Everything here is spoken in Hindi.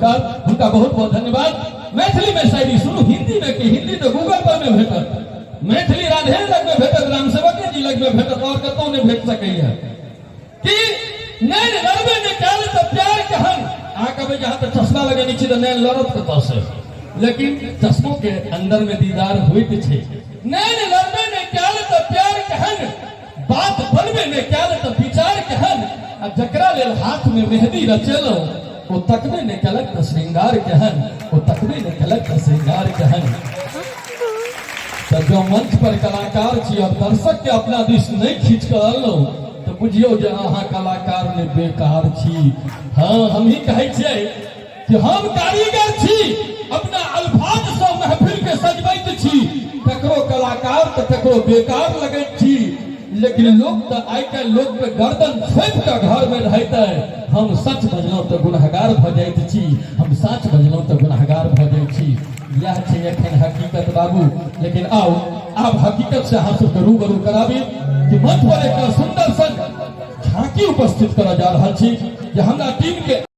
नमस्कार, उनका बहुत बहुत धन्यवाद। मैथिली में शायरी सुनू, हिंदी में कि हिंदी तो गूगल पर में भेटत, मैथिली राधे लग में भेटत, राम सेवक जी लग में भेटत, और कतौ नहीं भेट सकैया कि नैन लड़बे ने काल तो प्यार कहन आ कबे जहां तक चश्मा लगे नीचे तो नैन लड़त कतौ से, लेकिन चश्मों के अंदर में दीदार होइत छे। नैन लड़बे ने काल तो प्यार कहन, बात बनबे ने काल तो विचार कहन, आ जकरा लेल हाथ में मेहंदी रचेलो वो तकबे ने कलक तो श्रृंगार कहन, वो तकबे ने कलक तो श्रृंगार कहन। तो जो मंच पर कलाकार छी और दर्शक के अपना दिश नहीं खींच कर अनलो तो बुझियो जे अहाँ कलाकार ने बेकार छी। हाँ, हम ही कहै छियै कि हम कारीगर छी, अपना अल्फाज से महफिल के सजबैत छी, ककरो कलाकार तो ककरो बेकार लगैत छी, लेकिन लोग तो आइ काल्हि लोग पे गर्दन छोपि के घर में रहते। हम सच बजलहुँ तो गुनहगार भ जाइत छी, हम सच बजलहुँ तो गुनहगार भ जाइत छी। यह छै एखन हकीकत बाबू। लेकिन आओ आब हकीकत से अहाँ सबके रूबरू कराबी कि मंच पर एक सुंदर सन झांकी उपस्थित करऽ जा रहल छी जे हमरा टीम के